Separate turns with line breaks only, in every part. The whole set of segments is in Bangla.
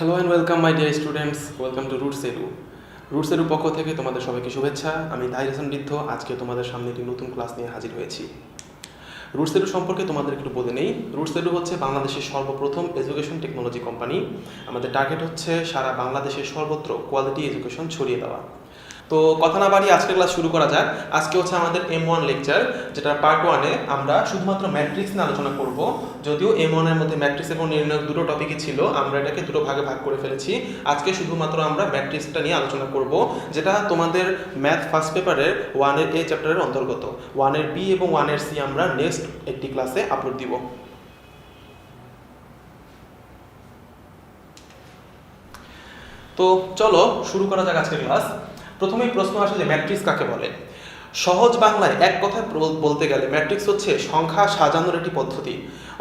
Hello and welcome my dear students, welcome to Roots Edu. Roots এডুর পক্ষ থেকে তোমাদের সবাইকে শুভেচ্ছা। আমি তাহির হাসান বৃদ্ধ আজকে তোমাদের সামনে একটি নতুন ক্লাস নিয়ে হাজির হয়েছি। রুটস এডু সম্পর্কে তোমাদের একটু বলে নেই। রুটস এডু হচ্ছে বাংলাদেশের সর্বপ্রথম এডুকেশন টেকনোলজি কোম্পানি। আমাদের টার্গেট হচ্ছে সারা বাংলাদেশের সর্বত্র কোয়ালিটি এডুকেশন ছড়িয়ে দেওয়া। তো কথা না বাড়িয়ে আজকের ক্লাস শুরু করা যাক। আজকে হচ্ছে আমাদের M1 লেকচার, যেটা পার্ট 1-এ আমরা শুধুমাত্র ম্যাট্রিক্স নিয়ে আলোচনা করব। যদিও M1 এর মধ্যে ম্যাট্রিক্স এবং নির্ণয় দুটো টপিকই ছিল, আমরা এটাকে দুটো ভাগে ভাগ করে ফেলেছি। আজকে শুধুমাত্র আমরা ম্যাট্রিক্সটা নিয়ে আলোচনা করব, যেটা তোমাদের ম্যাথ ফার্স্ট পেপারের 1-এর A চ্যাপ্টারের অন্তর্গত। 1-এর B এবং 1-এর C আমরা নেক্সট একটি ক্লাসে আপলোড দিব। তো চলো শুরু করা যাক আজকের ক্লাস। প্রথমেই প্রশ্ন আসে যে ম্যাট্রিক্স কাকে বলে। সহজ বাংলায় এক কথায় বলতে গেলে ম্যাট্রিক্স হচ্ছে সংখ্যা সাজানোর একটি পদ্ধতি।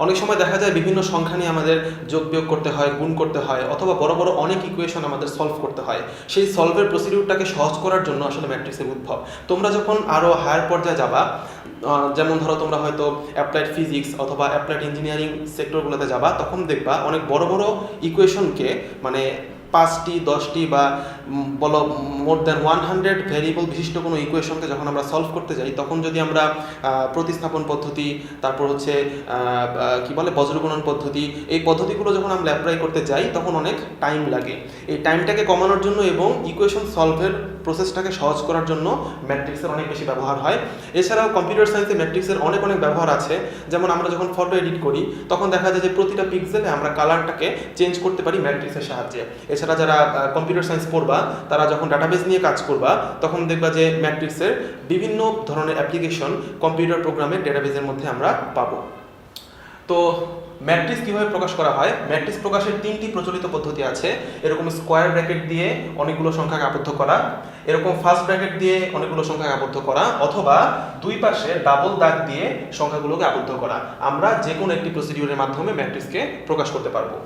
অনেক সময় দেখা যায় বিভিন্ন সংখ্যা নিয়ে আমাদের যোগ বিয়োগ করতে হয়, গুণ করতে হয়, অথবা বড় বড় অনেক ইকুয়েশন আমাদের সলভ করতে হয়। সেই সলভের প্রসিডিউরটাকে সহজ করার জন্য আসলে ম্যাট্রিক্সের উদ্ভব। তোমরা যখন আরও হায়ার পর্যায়ে যাবা, যেমন ধরো তোমরা হয়তো অ্যাপ্লাইড ফিজিক্স অথবা অ্যাপ্লাইড ইঞ্জিনিয়ারিং সেক্টরগুলোতে যাবা, তখন দেখবা অনেক বড় বড় ইকুয়েশনকে মানে 5টি 10টি বা বলো মোর দ্যান 100 ভেরিয়েবল বিশিষ্ট কোনো ইকুয়েশনকে যখন আমরা সলভ করতে যাই, তখন যদি আমরা প্রতিস্থাপন পদ্ধতি, তারপর হচ্ছে কি বলে বজ্রগুণন পদ্ধতি, এই পদ্ধতিগুলো যখন আমরা অ্যাপ্লাই করতে যাই তখন অনেক টাইম লাগে। এই টাইমটাকে কমানোর জন্য এবং ইকুয়েশন সলভের প্রসেসটাকে সহজ করার জন্য ম্যাট্রিক্সের অনেক বেশি ব্যবহার হয়। এছাড়াও কম্পিউটার সায়েন্সে ম্যাট্রিক্সের অনেক ব্যবহার আছে। যেমন আমরা যখন ফটো এডিট করি তখন দেখা যায় যে প্রতিটা পিক্সেলে আমরা কালারটাকে চেঞ্জ করতে পারি ম্যাট্রিক্সের সাহায্যে। এছাড়া যারা কম্পিউটার সায়েন্স পড়বা, তারা যখন ডাটাবেস নিয়ে কাজ করবা, তখন দেখবা যে ম্যাট্রিক্সের বিভিন্ন ধরনের অ্যাপ্লিকেশন কম্পিউটার প্রোগ্রামের ডেটাবেসের মধ্যে আমরা পাবো। তো ম্যাট্রিক্স কীভাবে প্রকাশ করা হয়? ম্যাট্রিক্স প্রকাশের 3টি প্রচলিত পদ্ধতি আছে। এরকম স্কোয়ার ব্র্যাকেট দিয়ে অনেকগুলো সংখ্যাকে আবদ্ধ করা, এরকম ফার্স্ট ব্র্যাকেট দিয়ে অনেকগুলো সংখ্যাকে আবদ্ধ করা, অথবা দুই পাশে ডাবল দাগ দিয়ে সংখ্যাগুলোকে আবদ্ধ করা। আমরা যে কোনো একটি প্রসিডিউরের মাধ্যমে ম্যাট্রিক্সকে প্রকাশ করতে পারবো।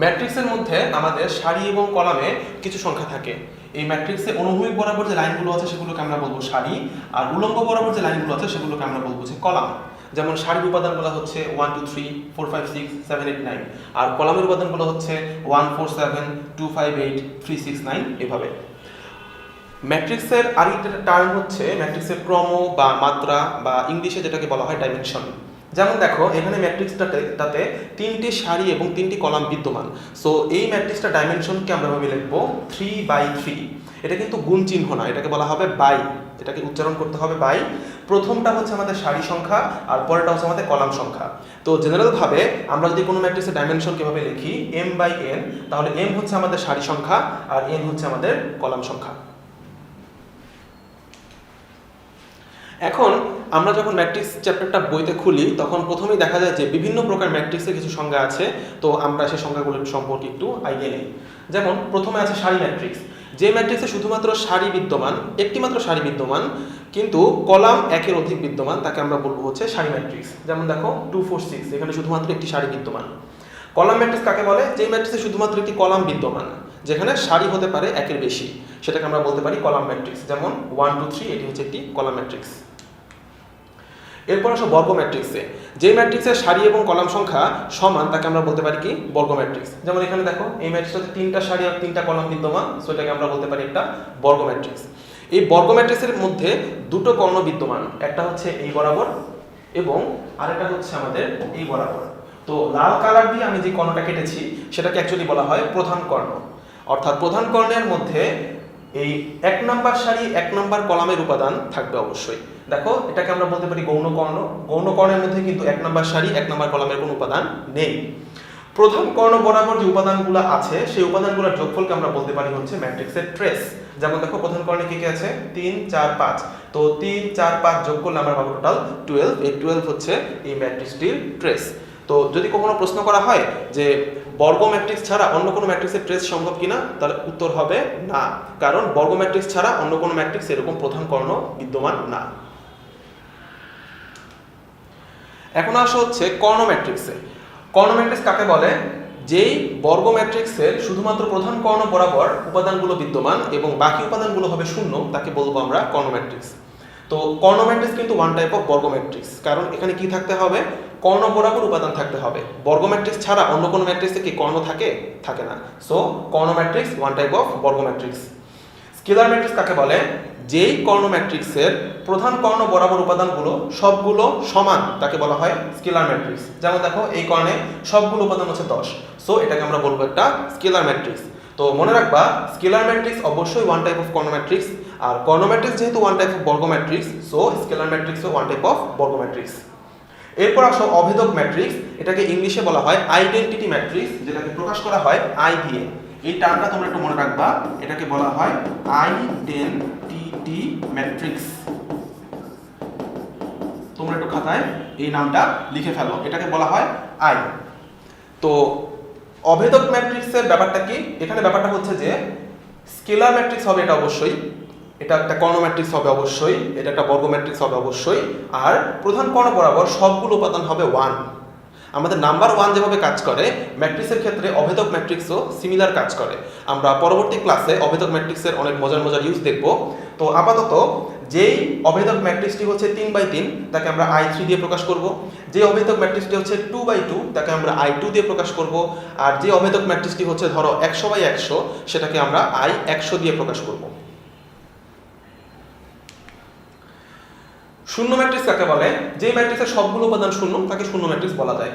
ম্যাট্রিক্সের মধ্যে আমাদের সারি এবং কলামে কিছু সংখ্যা থাকে। এই ম্যাট্রিক্সে অনুভূমিক বরাবর যে লাইনগুলো আছে সেগুলোকে আমরা বলবো সারি, আর উলম্ব বরাবর যে লাইনগুলো আছে সেগুলোকে আমরা বলবো যে কলাম। যেমন সারির উপাদানগুলো হচ্ছে 1 2 3 4 5 6 7 8 9, আর কলামের উপাদানগুলো হচ্ছে 1 4 7 2 5 8 3 6 9 এভাবে। ম্যাট্রিক্সের আরেকটা টার্ম হচ্ছে ম্যাট্রিক্সের ক্রম বা মাত্রা, বা ইংলিশে যেটাকে বলা হয় ডাইমেনশন। যেমন দেখো এখানে ম্যাট্রিক্সটাতে 3টি সারি এবং 3টি কলাম বিদ্যমান। সো এই ম্যাট্রিক্সটা ডাইমেনশনকে আমরা ভাবে লিখবো 3/3। এটা কিন্তু গুণ চিহ্ন না, এটাকে বলা হবে বাই, এটাকে উচ্চারণ করতে হবে বাই। প্রথমটা হচ্ছে আমাদের সারি সংখ্যা আর পরেরটা হচ্ছে আমাদের কলাম সংখ্যা। তো জেনারেলভাবে আমরা যদি কোনো ম্যাট্রিক্সের ডাইমেনশন কীভাবে লিখি m/n, তাহলে m হচ্ছে আমাদের সারি সংখ্যা আর n হচ্ছে আমাদের কলাম সংখ্যা। এখন আমরা যখন ম্যাট্রিক্স চ্যাপ্টারটা বইতে খুলি তখন প্রথমেই দেখা যায় যে বিভিন্ন প্রকার ম্যাট্রিক্সের কিছু সংজ্ঞা আছে। তো আমরা সেই সংজ্ঞাগুলো সম্পর্কে একটু আইডিয়া নিই। যেমন প্রথমে আছে সারি ম্যাট্রিক্স। যে ম্যাট্রিক্সে শুধুমাত্র সারি বিদ্যমান, একটি মাত্র সারি বিদ্যমান, কিন্তু কলাম একের অধিক বিদ্যমান, তাকে আমরা বলবো হচ্ছে সারি ম্যাট্রিক্স। যেমন দেখো 2 4 6, এখানে শুধুমাত্র একটি সারি বিদ্যমান। কলাম ম্যাট্রিক্স কাকে বলে? যে ম্যাট্রিক্সে শুধুমাত্র একটি কলাম বিদ্যমান, যেখানে সারি হতে পারে একের বেশি, সেটাকে আমরা বলতে পারি কলাম ম্যাট্রিক্স। যেমন 1 2 3, এটি হচ্ছে একটি কলাম ম্যাট্রিক্স। এরপর আসো বর্গ ম্যাট্রিক্সে। যে ম্যাট্রিক্সের সারি এবং কলাম সংখ্যা সমান তাকে আমরা বলতে পারি কি? বর্গ ম্যাট্রিক্স। যেমন এখানে দেখো এই ম্যাট্রিক্সটাতে 3টা সারি আর 3টা কলাম বিদ্যমান, সো এটাকে আমরা বলতে পারি একটা বর্গ ম্যাট্রিক্স। এই বর্গ ম্যাট্রিক্সের মধ্যে দুটো কর্ণ বিদ্যমান, একটা হচ্ছে এই বরাবর এবং আরেকটা হচ্ছে আমাদের এই বরাবর। তো লাল কালার দিয়ে আমি যে কর্ণটা কেটেছি সেটাকে অ্যাকচুয়ালি বলা হয় প্রধান কর্ণ। অর্থাৎ প্রধান কর্ণের মধ্যে এই 1 নম্বর সারি 1 নম্বর কলামের উপাদান থাকবে অবশ্যই। দেখো এটাকে আমরা বলতে পারি গৌণ কর্ণ। গৌণ কর্ণের মধ্যে কিন্তু 1 নম্বর সারি 1 নম্বর কলামের কোনো উপাদান নেই। প্রধান কর্ণ বরাবর যে উপাদানগুলো আছে সেই উপাদানগুলোর যোগফলকে আমরা বলতে পারি হচ্ছে ম্যাট্রিক্সের ট্রেস। যেমন দেখো প্রধান কর্ণে কি কি আছে? 3 4 5। তো 3 4 5 যোগ করলে আমরা পাবো টোটাল 12। এই 12 হচ্ছে এই ম্যাট্রিক্সটির ট্রেস। তো যদি কখনো প্রশ্ন করা হয় যে বর্গ ম্যাট্রিক্স ছাড়া অন্য কোনো ম্যাট্রিক্সের ট্রেস সম্ভব কিনা, তাহলে উত্তর হবে না, কারণ বর্গ ম্যাট্রিক্স ছাড়া অন্য কোনো ম্যাট্রিক্স এরকম প্রধান কর্ণ বিদ্যমান না। এখন আসা হচ্ছে কর্ণ ম্যাট্রিক্সে। কর্ণ ম্যাট্রিক্স কাকে বলে? যেই বর্গ ম্যাট্রিক্সের শুধুমাত্র প্রধান কর্ণ বরাবর উপাদানগুলো বিদ্যমান এবং বাকি উপাদানগুলো হবে শূন্য, তাকে বলবো আমরা কর্ণ ম্যাট্রিক্স। তো কর্ণ ম্যাট্রিক্স কিন্তু ওয়ান টাইপ অফ বর্গ ম্যাট্রিক্স, কারণ এখানে কি থাকতে হবে, কর্ণ বরাবর উপাদান থাকতে হবে। বর্গ ম্যাট্রিক্স ছাড়া অন্য কোনো ম্যাট্রিক্সে কি কর্ণ থাকে? থাকে না। So Karna matrix one type of বর্গ ম্যাট্রিক্স। স্কেলার ম্যাট্রিক্স কাকে বলে? যেই কর্ণ ম্যাট্রিক্সের প্রধান কর্ণ বরাবর উপাদানগুলো সবগুলো সমান তাকে বলা হয় স্কেলার ম্যাট্রিক্স। যেমন দেখো এই কর্ণে সবগুলো উপাদান হচ্ছে 10, সো এটাকে আমরা বলবো একটা স্কেলার ম্যাট্রিক্স। তো মনে রাখবা স্কেলার ম্যাট্রিক্স অবশ্যই ওয়ান টাইপ অফ কর্ণ ম্যাট্রিক্স, আর কর্ণ ম্যাট্রিক্স যেহেতু ওয়ান টাইপ অফ বর্গ ম্যাট্রিক্স, সো স্কেলার ম্যাট্রিক্সও ওয়ান টাইপ অফ বর্গ ম্যাট্রিক্স। এরপর আসো অভেদক ম্যাট্রিক্স, এটাকে ইংলিশে বলা হয় আইডেন্টিটি ম্যাট্রিক্স, যেটাকে প্রকাশ করা হয় আই দিয়ে। এই টার্মটা তোমরা একটু মনে রাখবা, এটাকে বলা হয় আইডেন্টিটি ম্যাট্রিক্স। তোমরা একটু খাতায় এই নামটা লিখে ফেলো, এটাকে বলা হয় আই। তো অভেদক ম্যাট্রিক্সের ব্যাপারটা কি? এখানে ব্যাপারটা হচ্ছে যে স্কেলার ম্যাট্রিক্স হবে এটা অবশ্যই, এটা একটা কর্ণ ম্যাট্রিক্স হবে অবশ্যই, এটা একটা বর্গ ম্যাট্রিক্স হবে অবশ্যই, আর প্রধান কর্ণ বরাবর সবগুলো উপাদান হবে 1। আমাদের নাম্বার 1 যেভাবে কাজ করে, ম্যাট্রিক্সের ক্ষেত্রে অভেদক ম্যাট্রিক্সও সিমিলার কাজ করে। আমরা পরবর্তী ক্লাসে অভেদক ম্যাট্রিক্সের অনেক মজার মজার ইউজ দেখব। তো আপাতত যেই অভেদক ম্যাট্রিক্সটি হচ্ছে 3/3 তাকে আমরা I3 দিয়ে প্রকাশ করব, যে অভেদক ম্যাট্রিক্সটি হচ্ছে 2/2 তাকে আমরা I2 দিয়ে প্রকাশ করব, আর যে অভেদক ম্যাট্রিক্সটি হচ্ছে ধরো 100/100 সেটাকে আমরা I100 দিয়ে প্রকাশ করব। শূন্য ম্যাট্রিক্স কাকে বলে? যে ম্যাট্রিক্সের সবগুলো উপাদান শূন্য তাকে শূন্য ম্যাট্রিক্স বলা যায়।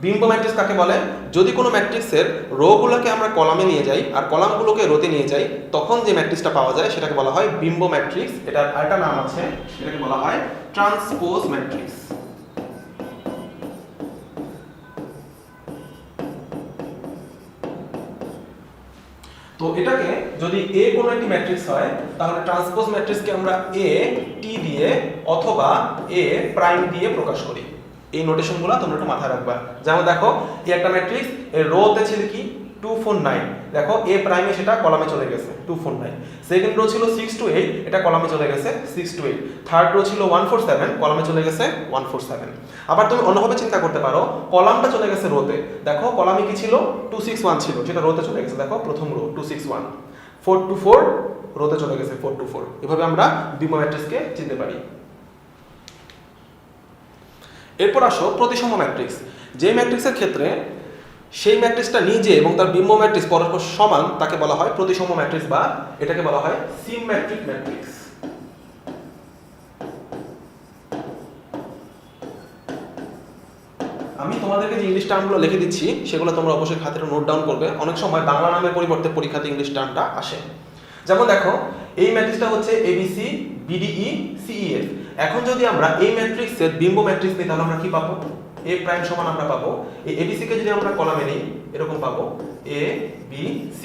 বিম্ব ম্যাট্রিক্স কাকে বলে? যদি কোনো ম্যাট্রিক্সের রোগুলোকে আমরা কলামে নিয়ে যাই আর কলামগুলোকে রোতে নিয়ে যাই, তখন যে ম্যাট্রিক্সটা পাওয়া যায় সেটাকে বলা হয় বিম্ব ম্যাট্রিক্স। এটার আরেকটা নাম আছে, এটাকে বলা হয় ট্রান্সপোজ ম্যাট্রিক্স। তো এটাকে যদি এ কোনো একটি ম্যাট্রিক্স হয়, তাহলে ট্রান্সপোজ ম্যাট্রিক্সকে আমরা এ টি দিয়ে অথবা এ প্রাইম দিয়ে প্রকাশ করি। এই নোটেশনগুলো তোমরা একটু মাথায় রাখবা। যেমন দেখো এই একটা ম্যাট্রিক্স, এর রোতে ছিল কি 2 4 9, দেখো এ প্রাইমে সেটা কলামে চলে গেছে 2 4 9। সেকেন্ড রো ছিল 6 to 8, এটা কলামে চলে গেছে 6 to 8। থার্ড রো ছিল 1 4 7, কলামে চলে গেছে 1 4 7। আবার তুমি অন্যভাবে চিন্তা করতে পারো, কলামটা চলে গেছে রোতে, দেখো কলামে কি ছিল 2 6 1 ছিল, যেটা রোতে চলে গেছে, দেখো প্রথম রো 2 6 1। 4 2 4 রোতে চলে গেছে 4 2 4। এভাবে আমরা বিম্ব ম্যাট্রিক্সকে চিনতে পারি। এরপর আসো প্রতিসম ম্যাট্রিক্স। যে ম্যাট্রিক্সের ক্ষেত্রে সেই ম্যাট্রিক্সটা নিজে এবং তার বিম্ব ম্যাট্রিক্স পরস্পর সমান তাকে বলা হয় প্রতিসম ম্যাট্রিক্স, বা এটাকে বলা হয় সিমেট্রিক ম্যাট্রিক্স। আমি তোমাদেরকে যে ইংলিশ টার্মগুলো লিখে দিচ্ছি সেগুলো তোমরা অবশ্যই খাতায় নোট ডাউন করবে। অনেক সময় বাংলা নামের পরিবর্তে পরীক্ষাতে ইংলিশ টার্মটা আসে। যেমন দেখো এই ম্যাট্রিক্সটা হচ্ছে ABC BDE CEF। এখন যদি আমরা এই ম্যাট্রিক্সের বিম্ব ম্যাট্রিক্স নিই তাহলে আমরা কি পাবো? A প্রাইম সমান আমরা পাবো, এই ABC কে যদি আমরা কলামে নিই এরকম পাবো A B C।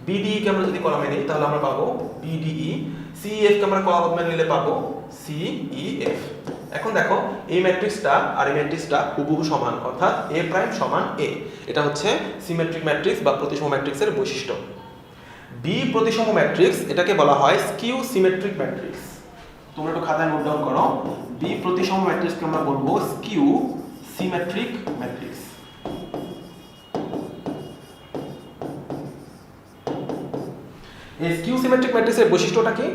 BDE কে আমরা যদি কলামে নিই তাহলে আমরা পাবো BDE। CEF কে আমরা কলামে নিলে পাবো CEF। এখন দেখো এই ম্যাট্রিক্সটা আর এই ম্যাট্রিক্সটা হুবহু সমান, অর্থাৎ A প্রাইম সমান A। এটা হচ্ছে সিমেট্রিক ম্যাট্রিক্স বা প্রতিসম ম্যাট্রিক্সের বৈশিষ্ট্য। বি প্রতিসম ম্যাট্রিক্স, এটাকে বলা হয় স্কিউ সিমেট্রিক ম্যাট্রিক্স। তোমরা একটু খাতায় নোট ডাউন করো, বি প্রতিসম ম্যাট্রিক্সকে আমরা বলবো স্কিউ সিমেট্রিক ম্যাট্রিক্স। এই স্কিউ সিমেট্রিক ম্যাট্রিক্সের বৈশিষ্ট্যটা কি?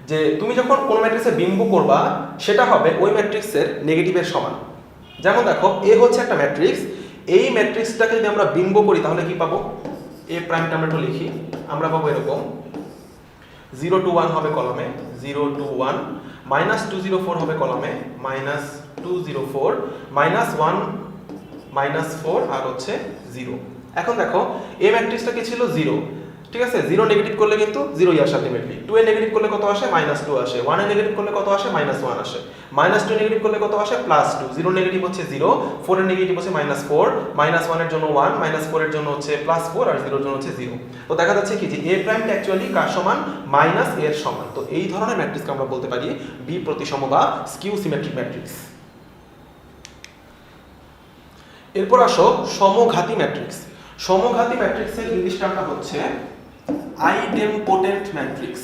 যে তুমি যখন কোন ম্যাট্রিক্সে বিম্ব করবা সেটা হবে ওই ম্যাট্রিক্সের নেগেটিভের সমান। যেমন দেখো এ হচ্ছে একটা ম্যাট্রিক্স, এই ম্যাট্রিক্সটাকে যদি আমরা বিম্ব করি তাহলে কি পাবো? এ প্রাইমটা আমরা একটু লিখি, আমরা পাবো এরকম 0 2 1 হবে কলামে 0 2 1, -2 0 4 হবে কলামে -2 0 4, -1 -4 আর হচ্ছে 0। এখন দেখো এ ম্যাট্রিক্সটা কি ছিল 0, ঠিক আছে? 0 নেগেটিভ করলে কিন্তু 0ই আসে আলটিমেটলি। 2 এ নেগেটিভ করলে কত আসে? -2 আসে। 1 এ নেগেটিভ করলে কত আসে? -1 আসে। -2 নেগেটিভ করলে কত আসে? +2। 0 নেগেটিভ হচ্ছে 0, 4 এর নেগেটিভ হচ্ছে -4, -1 এর জন্য 1, -4 এর জন্য হচ্ছে +4 আর 0 এর জন্য হচ্ছে 0। তো দেখা যাচ্ছে কি যে a প্রাইমটা অ্যাকচুয়ালি কার সমান? -a এর সমান। তো এই ধরনের ম্যাট্রিক্সকে আমরা বলতে পারি বি প্রতিসম বা স্কিউ সিমেট্রিক ম্যাট্রিক্স। এরপর আসো সমঘাতী ম্যাট্রিক্স। সমঘাতী ম্যাট্রিক্সের ইংলিশ টার্মটা হচ্ছে আইডেমপোটেন্ট ম্যাট্রিক্স।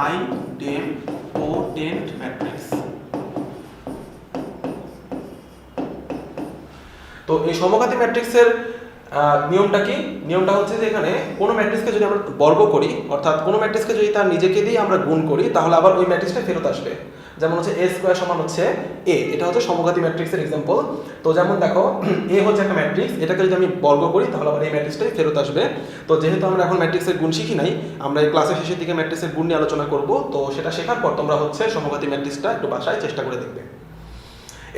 আইডেমপোটেন্ট ম্যাট্রিক্স। তো এই সমঘাতী ম্যাট্রিক্সের নিয়মটা কি? নিয়মটা হচ্ছে যে এখানে কোনো ম্যাট্রিক্সকে যদি আমরা বর্গ করি, অর্থাৎ কোনো ম্যাট্রিক্সকে যদি তার নিজেকে দিয়ে আমরা গুণ করি তাহলে আবার ওই ম্যাট্রিক্সটা ফেরত আসবে। যেমন হচ্ছে a স্কয়ার সমান হচ্ছে a, এটা হচ্ছে সমঘাতী ম্যাট্রিক্সের एग्जांपल। তো যেমন দেখো a হচ্ছে একটা ম্যাট্রিক্স, এটাকে যদি আমি বর্গ করি তাহলে আবার এই ম্যাট্রিক্সটাই ফেরত আসবে। তো যেহেতু আমরা এখন ম্যাট্রিক্সের গুণ শিখি নাই, আমরা এই ক্লাসের শেষের দিকে ম্যাট্রিক্সের গুণ নিয়ে আলোচনা করব। তো সেটা শেখার পর তোমরা হচ্ছে সমঘাতী ম্যাট্রিক্সটা একটু বাসায় চেষ্টা করে দেখবে।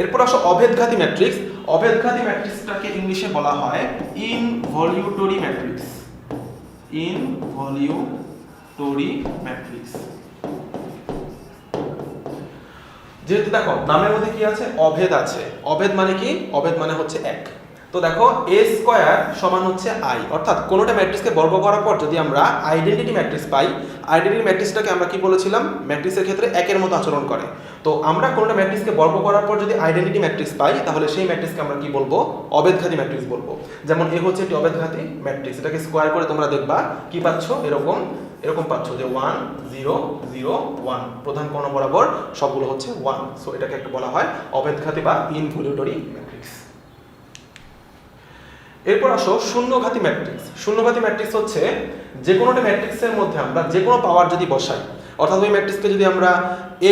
এরপর আসো অভেদঘাতী ম্যাট্রিক্স। অভেদঘাতী ম্যাট্রিক্সটাকে ইংলিশে বলা হয় ইনভলিউটরি ম্যাট্রিক্স। ইনভলিউটরি ম্যাট্রিক্স। যেহেতু দেখো নামের মধ্যে কি আছে, অভেদ আছে। অভেদ মানে কি? অভেদ মানে হচ্ছে এক। তো দেখো a স্কয়ার সমান হচ্ছে i, অর্থাৎ কোনোটা ম্যাট্রিক্সকে বর্গ করার পর যদি আমরা আইডেন্টিটি ম্যাট্রিক্স পাই, আইডেন্টিটি ম্যাট্রিক্সটাকে আমরা কি বলেছিলাম, ম্যাট্রিক্সের ক্ষেত্রে একের মতো আচরণ করে। তো আমরা কোনোটা ম্যাট্রিক্সকে বর্গ করার পর যদি আইডেন্টিটি ম্যাট্রিক্স পাই, তাহলে সেই ম্যাট্রিক্সকে আমরা কি বলবো, অভেদঘাতী ম্যাট্রিক্স বলবো। যেমন এ হচ্ছে একটি অভেদঘাতী ম্যাট্রিক্স, এটাকে স্কয়ার করে তোমরা দেখবা কি পাচ্ছ, এরকম পাচ্ছ যে 1 0 0 1, প্রধান কর্ণ বরাবর সবগুলো হচ্ছে 1। সো এটাকে একটা বলা হয় অভেদঘাতী বা ইনভলিউটরি ম্যাট্রিক্স। এরপর আসো শূন্যঘাতী ম্যাট্রিক্স। শূন্যঘাতী ম্যাট্রিক্স হচ্ছে যে কোনোটা ম্যাট্রিক্সের মধ্যে আমরা যে কোনো পাওয়ার যদি বসাই, অর্থাৎ ওই ম্যাট্রিক্সকে যদি আমরা a⁴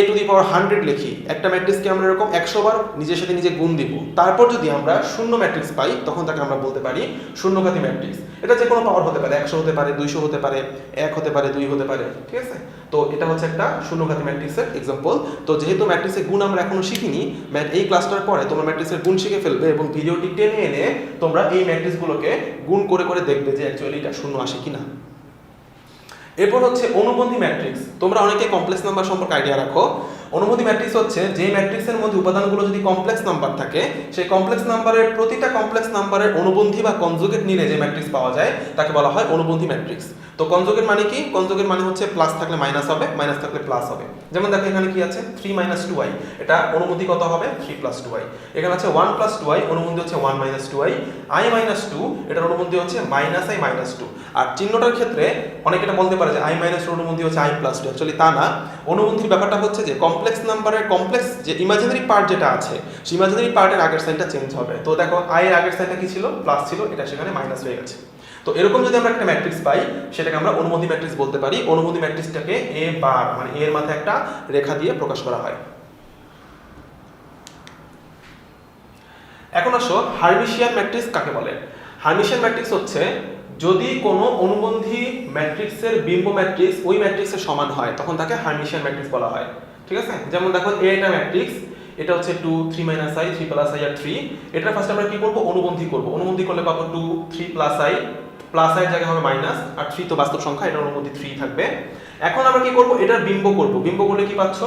লিখি, একটা ম্যাট্রিক্সকে আমরা এরকম 100 বার নিজের সাথে নিজে গুণ দিব, তারপর যদি আমরা শূন্য ম্যাট্রিক্স পাই, তখন তাকে আমরা বলতে পারি শূন্যঘাতী ম্যাট্রিক্স। এটা যে কোনো পাওয়ার হতে পারে, 100 হতে পারে, 200 হতে পারে, 1 হতে পারে, 2 হতে পারে, ঠিক আছে। তো এটা হচ্ছে একটা শূন্যঘাতী ম্যাট্রিক্সের एग्जांपल। তো যেহেতু ম্যাট্রিক্সের গুণ আমরা এখনো শিখিনি, এই ক্লাসটার পরে তোমরা ম্যাট্রিক্সের গুণ শিখে ফেলবে এবং ভিডিওটি টেনে এনে তোমরা এই ম্যাট্রিক্সগুলোকে গুণ করে করে দেখবে যে অ্যাকচুয়ালি এটা শূন্য আসে কিনা। এরপর হচ্ছে অনুবন্ধী ম্যাট্রিক্স। তোমরা অনেকে কমপ্লেক্স নাম্বার সম্পর্কে আইডিয়া রাখো। অনুবন্ধী ম্যাট্রিক্স হচ্ছে যে ম্যাট্রিক্সের মধ্যে উপাদানগুলো যদি কমপ্লেক্স নাম্বার থাকে, সেই কমপ্লেক্স নাম্বারের প্রতিটা কমপ্লেক্স নাম্বারের অনুবন্ধী বা কনজুগেট নিলে যে ম্যাট্রিক্স পাওয়া যায় তাকে বলা হয় অনুবন্ধী ম্যাট্রিক্স। তো কনজুগেট মানে কি? কনজুগেট মানে হচ্ছে প্লাস থাকলে মাইনাস হবে, মাইনাস থাকলে প্লাস হবে। যেমন দেখো এখানে কি আছে 3 - 2i, এটা অনুবন্ধী কত হবে 3 + 2i। এখানে আছে 1 + 2i, অনুবন্ধী হচ্ছে 1 - 2i। i - 2, এটার অনুবন্ধী হচ্ছে -i - 2। আর চিহ্নটার ক্ষেত্রে অনেকে এটা বলতে পারে যে i - 2 অনুবন্ধী হচ্ছে i + 2, অ্যাকচুয়ালি তা না। অনুবন্ধীর ব্যাপারটা হচ্ছে যে কমপ্লেক্স নাম্বারের কমপ্লেক্স যে ইমাজিনারি পার্ট যেটা আছে, সেই ইমাজিনারি পার্টের আগের সাইনটা চেঞ্জ হবে। তো দেখো i এর আগের সাইনটা কি ছিল, প্লাস ছিল, এটা সেখানে মাইনাস হয়ে গেছে। তো এরকম যদি আমরা একটা ম্যাট্রিক্স পাই, সেটাকে আমরা অনুবন্ধী ম্যাট্রিক্স বলতে পারি। অনুবন্ধী ম্যাট্রিক্সটাকে a বার মানে a এর মাথায় একটা রেখা দিয়ে প্রকাশ করা হয়। এখন আসো হার্মিশিয়ান ম্যাট্রিক্স কাকে বলে। হার্মিশিয়ান ম্যাট্রিক্স হচ্ছে যদি কোনো অনুবন্ধী ম্যাট্রিক্সের বিম্ব ম্যাট্রিক্স ওই ম্যাট্রিক্সের সমান হয়, তখন তাকে হার্মিশিয়ান ম্যাট্রিক্স বলা হয়, ঠিক আছে। যেমন দেখো a এটা ম্যাট্রিক্স, এটা হচ্ছে 2 3 - i 3 + i আর 3। এটা ফার্স্ট আমরা কি করব, অনুবন্ধী করব। অনুবন্ধী করলে পাবো 2 3 + i, প্লাস i এর জায়গায় হবে মাইনাস, আর 3 তো বাস্তব সংখ্যা, এটা অনুবন্ধী 3 থাকবে। এখন আমরা কি করব, এটার বিম্ব করব। বিম্ব করলে কি পাচ্ছ,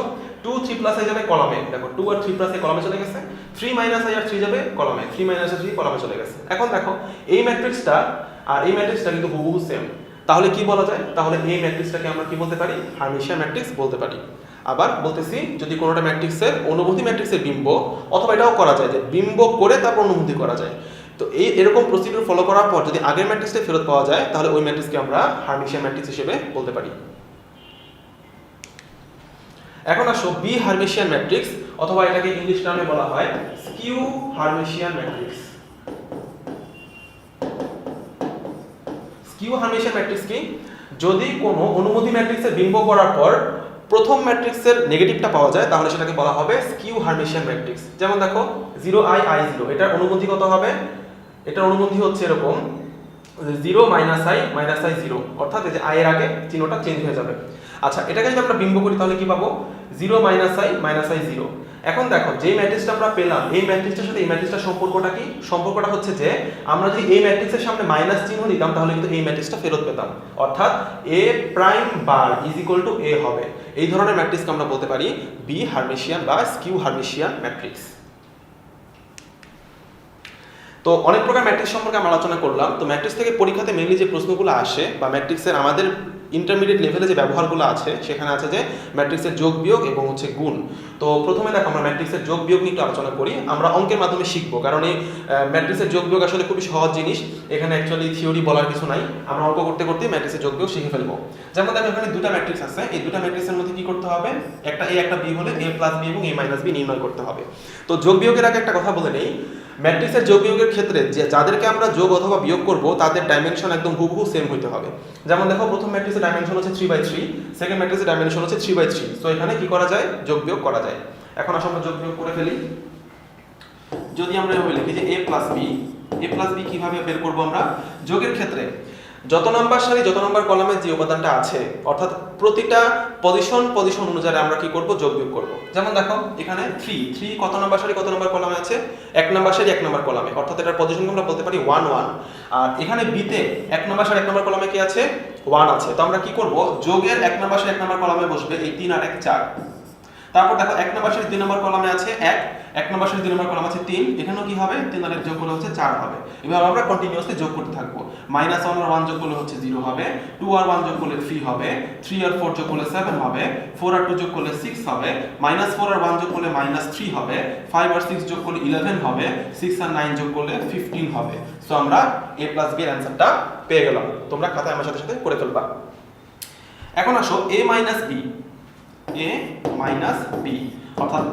2 3 + i যাবে কলামে, দেখো 2 আর 3 + i কলামে চলে গেছে, 3 - i আর 3 যাবে কলামে, 3 - i 3 কলামে চলে গেছে। এখন দেখো এই ম্যাট্রিক্সটা আর এই ম্যাট্রিক্সটা কিন্তু হুবহু সেম, তাহলে কি বলা যায়, তাহলে এই ম্যাট্রিক্সটাকে আমরা কি বলতে পারি, হার্মিশিয়ান ম্যাট্রিক্স বলতে পারি। আবার বলতেছি, যদি কোনোটা ম্যাট্রিক্সের অনুবন্ধী ম্যাট্রিক্সের বিম্ব, অথবা এটাও করা যায় যে বিম্ব করে তারপর অনুবন্ধী করা যায়। তো এরকম প্রসিডিউর ফলো করার পর যদি আগের ম্যাট্রিক্সটা ফেরত পাওয়া যায়, তাহলে ওই ম্যাট্রিক্সকে আমরা হার্মিশিয়ান ম্যাট্রিক্স হিসেবে বলতে পারি। এখন আসো বি হার্মিশিয়ান ম্যাট্রিক্স, অথবা এটাকে ইংলিশ নামে বলা হয় skew Hermitian matrix. Skew Hermitian matrix কি, যদি কোনো অনুবন্ধী ম্যাট্রিক্সের বিম্ব করার পর প্রথম ম্যাট্রিক্সের নেগেটিভটা পাওয়া যায়, তাহলে সেটাকে বলা হবে স্কিউ হার্মিশিয়ান ম্যাট্রিক্স। যেমন দেখো 0i i 0, এটার অনুবন্ধী কত হবে, এটার অনুবন্ধী হচ্ছে এরকম 0 - i - i 0, অর্থাৎ এই যে i এর আগে চিহ্নটা চেঞ্জ হয়ে যাবে। আচ্ছা, এটাকে যদি আমরা বিম্ব করি তাহলে কি পাবো, 0 - i - i 0। এখন দেখো যে ম্যাট্রিক্সটা আমরা পেলাম, এই ম্যাট্রিক্সটার সাথে এই ম্যাট্রিক্সটার সম্পর্কটা কি, সম্পর্কটা হচ্ছে যে আমরা যদি এই ম্যাট্রিক্সের সামনে মাইনাস চিহ্ন দিতাম, তাহলে কিন্তু এই ম্যাট্রিক্সটা ফেরত পেতাম, অর্থাৎ a প্রাইম বার = a হবে। এই ধরনের ম্যাট্রিক্সকে আমরা বলতে পারি বি হার্মিশিয়ান বা স্কিউ হার্মিশিয়ান ম্যাট্রিক্স। তো অনেক প্রকার ম্যাট্রিক্স সম্পর্কে আমরা আলোচনা করলাম। তো ম্যাট্রিক্স থেকে পরীক্ষাতে মেইনলি যে প্রশ্নগুলো আসে, বা ম্যাট্রিক্সের আমাদের ইন্টারমিডিয়েট লেভেলে যে ব্যবহারগুলো আছে, সেখানে আছে যে ম্যাট্রিক্সের যোগ বিয়োগ এবং হচ্ছে গুণ। তো প্রথমে দেখো আমরা ম্যাট্রিক্সের যোগ বিয়োগ নিয়ে একটু আলোচনা করি। আমরা অঙ্কের মাধ্যমে শিখবো, কারণ এই ম্যাট্রিক্সের যোগ বিয়োগ আসলে খুবই সহজ জিনিস, এখানে অ্যাকচুয়ালি থিওরি বলার কিছু নাই, আমরা অঙ্ক করতে করতে ম্যাট্রিক্সের যোগ বিয়োগ শিখে ফেলবো। যেমন দেখো এখানে দুটো ম্যাট্রিক্স আছে, এই দুটো ম্যাট্রিক্সের মধ্যে কি করতে হবে, একটা a একটা b হলে a + b এবং a - b নির্ণয় করতে হবে। তো যোগ বিয়োগের আগে একটা কথা বলে নেই, ম্যাট্রিক্সের যোগ বিয়োগের ক্ষেত্রে যে যাদেরকে আমরা যোগ অথবা বিয়োগ করব তাদের ডাইমেনশন একদম হুবহু সেম হতে হবে। যেমন দেখো প্রথম ম্যাট্রিক্সের ডাইমেনশন হচ্ছে 3/3, সেকেন্ড ম্যাট্রিক্সের ডাইমেনশন হচ্ছে 3/3। সো এখানে কি করা যায়, যোগ বিয়োগ করা যায়। এখন আসলে আমরা যোগ বিয়োগ করে ফেলি। যদি আমরা এভাবে লিখি যে a প্লাস b কিভাবে বের করব আমরা, যোগের ক্ষেত্রে যত নাম্বার সারি যত নাম্বার কলামে যে উপাদানটা আছে অর্থাৎ প্রতিটা পজিশন অনুযায়ী আমরা কি করব, যোগ বিয়োগ করব। যেমন দেখো এখানে 3 কত নাম্বার সারি কত নাম্বার কলামে আছে, এক নাম্বার সারি এক নাম্বার কলামে, অর্থাৎ এটার পজিশনকে আমরা বলতে পারি 1 1। আর এখানে b তে এক নাম্বার সারি এক নাম্বার কলামে কি আছে, 1 আছে। তো আমরা কি করব, যোগের এক নাম্বার সারি এক নাম্বার কলামে বসবে এই 3 আর 1 4। তারপর দেখো এক নাম্বার সারি 2 নাম্বার কলামে আছে 1, এক নাম্বার সারি 2 নাম্বার কলামে আছে 3, এখানেও কি হবে 3 আর 1 যোগ করলে হচ্ছে 4 হবে। এভাবে আমরা কন্টিনিউয়াসলি যোগ করতে থাকবো। -1 আর 1 যোগ করলে হচ্ছে 0 হবে, 2 আর 1 যোগ করলে 3 হবে, 3 আর 4 যোগ করলে 7 হবে, 4 আর 2 যোগ করলে 6 হবে, -4 আর 1 যোগ করলে -3 হবে, 5 আর 6 যোগ করলে 11 হবে, 6 আর 9 যোগ করলে 15 হবে। সো আমরা a প্লাস b এর অ্যানসারটা পেয়ে গেলাম। তোমরা খাতায় আমার সাথে সাথে করে ফেলবা। এখন আসো a মাইনাস b, অর্থাৎ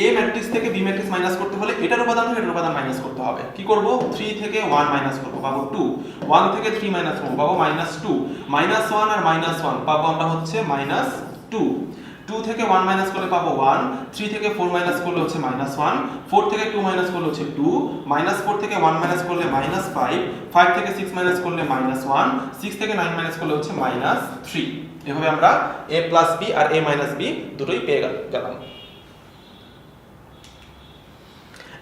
a ম্যাট্রিক্স থেকে b ম্যাট্রিক্স মাইনাস করতে হলে এটার উপাদান থেকে এটার উপাদান মাইনাস করতে হবে। কি করব, 3 থেকে 1 মাইনাস করব, পাবো 2, 1 থেকে 3 মাইনাস করব, পাবো -2, -1 আর -1 পাবো আমরা হচ্ছে -2, 2 থেকে 1 মাইনাস করলে পাবো 1, 3 থেকে 4 মাইনাস করলে হচ্ছে -1, 4 থেকে 2 মাইনাস করলে হচ্ছে 2, -4 থেকে 1 মাইনাস করলে -5, 5 থেকে 6 মাইনাস করলে -1, 6 থেকে 9 মাইনাস করলে হচ্ছে -3। এভাবে আমরা a প্লাস b আর a মাইনাস b দুটোই পেয়ে গেলাম।